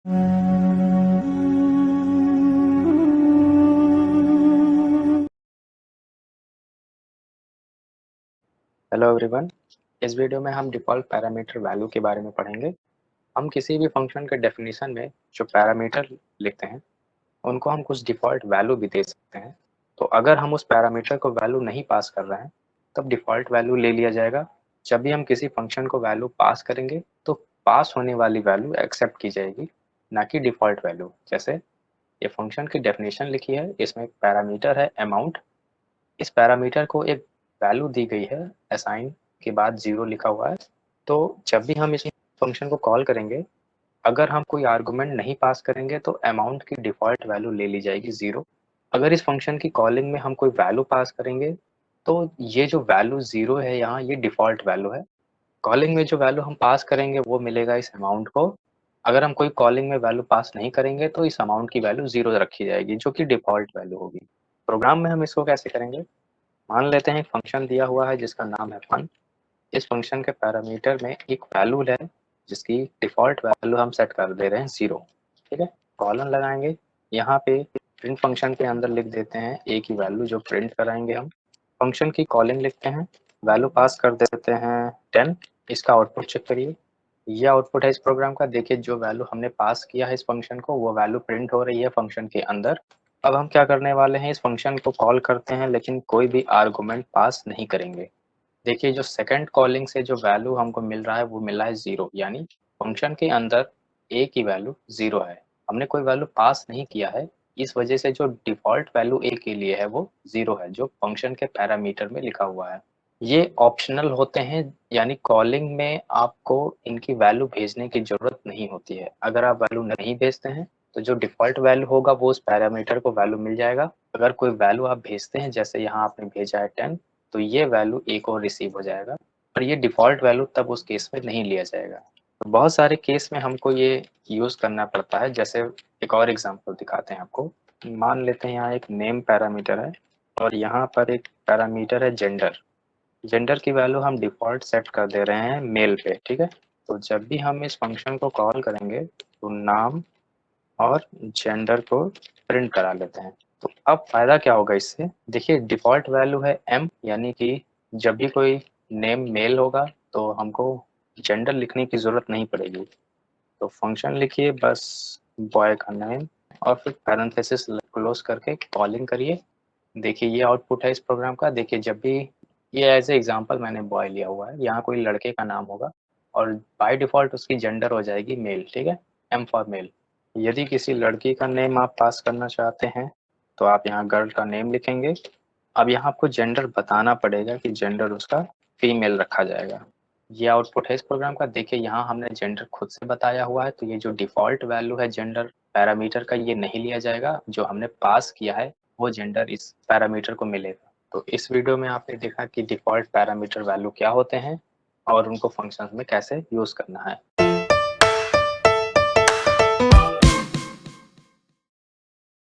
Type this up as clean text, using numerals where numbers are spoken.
Hello everyone, इस video में हम डिफ़ॉल्ट पैरामीटर वैल्यू के बारे में पढ़ेंगे। हम किसी भी फंक्शन के डेफिनेशन में जो पैरामीटर लिखते हैं, उनको हम कुछ डिफ़ॉल्ट वैल्यू भी दे सकते हैं। तो अगर हम उस पैरामीटर को वैल्यू नहीं पास कर रहे हैं, तब डिफ़ॉल्ट वैल्यू ले लिया जाएगा। जब भी हम किसी फंक्शन को वैल्यू पास करेंगे, तो पास होने वाली वैल्यू एक्सेप्ट की जाएगी, ना कि डिफ़ॉल्ट वैल्यू। जैसे ये फंक्शन की डेफिनेशन लिखी है, इसमें एक पैरामीटर है अमाउंट। इस पैरामीटर को एक वैल्यू दी गई है, असाइन के बाद 0 लिखा हुआ है। तो जब भी हम इस फंक्शन को कॉल करेंगे, अगर हम कोई आर्गुमेंट नहीं पास करेंगे तो अमाउंट की डिफ़ॉल्ट वैल्यू ले ली जाएगी 0। अगर इस फंक्शन की कॉलिंग में हम कोई वैल्यू पास करेंगे, तो ये जो वैल्यू 0 है यहाँ, ये डिफ़ॉल्ट वैल्यू है। कॉलिंग में जो वैल्यू हम पास करेंगे वो मिलेगा इस अमाउंट को। अगर हम कोई कॉलिंग में वैल्यू पास नहीं करेंगे तो इस अमाउंट की वैल्यू 0 रखी जाएगी, जो कि डिफ़ॉल्ट वैल्यू होगी। प्रोग्राम में हम इसको कैसे करेंगे? मान लेते हैं एक फंक्शन दिया हुआ है जिसका नाम है फन। इस फंक्शन के पैरामीटर में एक वैल्यू है जिसकी डिफ़ॉल्ट वैल्यू हम सेट कर दे रहे हैं 0। ठीक है, कॉलन लगाएंगे। यहाँ पे प्रिंट फंक्शन के अंदर लिख देते हैं एक ही वैल्यू जो प्रिंट कराएंगे हम। फंक्शन की कॉलिंग लिखते हैं, वैल्यू पास कर देते हैं 10। इसका आउटपुट चेक करिए, ये आउटपुट है इस प्रोग्राम का। देखिए जो वैल्यू हमने पास किया है इस फंक्शन को, वो वैल्यू प्रिंट हो रही है फंक्शन के अंदर। अब हम क्या करने वाले हैं, इस फंक्शन को कॉल करते हैं लेकिन कोई भी आर्गुमेंट पास नहीं करेंगे। देखिए जो सेकंड कॉलिंग से जो वैल्यू हमको मिल रहा है वो मिला है 0, यानी फंक्शन के अंदर a की वैल्यू 0 है। हमने कोई वैल्यू पास नहीं किया है, इस वजह से जो डिफ़ॉल्ट वैल्यू a के लिए है वो 0 है, जो फंक्शन के पैरामीटर में लिखा हुआ है। ये ऑप्शनल होते हैं, यानी कॉलिंग में आपको इनकी वैल्यू भेजने की ज़रूरत नहीं होती है। अगर आप वैल्यू नहीं भेजते हैं, तो जो डिफ़ॉल्ट वैल्यू होगा वो उस पैरामीटर को वैल्यू मिल जाएगा। अगर कोई वैल्यू आप भेजते हैं, जैसे यहाँ आपने भेजा है 10, तो ये वैल्यू a को रिसीव हो जाएगा, और ये डिफ़ॉल्ट वैल्यू तब उस केस में नहीं लिया जाएगा। तो बहुत सारे केस में हमको ये यूज़ करना पड़ता है। जैसे एक और एग्ज़ाम्पल दिखाते हैं आपको। मान लेते हैं यहाँ एक नेम पैरामीटर है और यहाँ पर एक पैरामीटर है जेंडर। जेंडर की वैल्यू हम डिफ़ॉल्ट सेट कर दे रहे हैं मेल पे, ठीक है? तो जब भी हम इस फंक्शन को कॉल करेंगे, तो नाम और जेंडर को प्रिंट करा लेते हैं। तो अब फ़ायदा क्या होगा इससे? देखिए डिफ़ॉल्ट वैल्यू है m, यानी कि जब भी कोई नेम मेल होगा तो हमको जेंडर लिखने की ज़रूरत नहीं पड़ेगी। तो फंक्शन लिखिए बस बॉय का नेम और फिर पैरेंथेसिस क्लोज करके कॉलिंग करिए। देखिए ये आउटपुट है इस प्रोग्राम का। देखिए जब भी ये एज ए एग्जांपल मैंने बॉय लिया हुआ है, यहाँ कोई लड़के का नाम होगा और बाय डिफ़ॉल्ट उसकी जेंडर हो जाएगी मेल, ठीक है? M for male. यदि किसी लड़की का नेम आप पास करना चाहते हैं, तो आप यहाँ गर्ल का नेम लिखेंगे। अब यहाँ आपको जेंडर बताना पड़ेगा कि जेंडर उसका फीमेल रखा जाएगा। ये आउटपुट है इस प्रोग्राम का। देखिए यहाँ हमने जेंडर खुद से बताया हुआ है, तो ये जो डिफ़ॉल्ट वैल्यू है जेंडर पैरामीटर का, ये नहीं लिया जाएगा। जो हमने पास किया है वो जेंडर इस पैरामीटर को मिलेगा। तो इस वीडियो में आपने देखा कि डिफ़ॉल्ट पैरामीटर वैल्यू क्या होते हैं और उनको फंक्शंस में कैसे यूज़ करना है।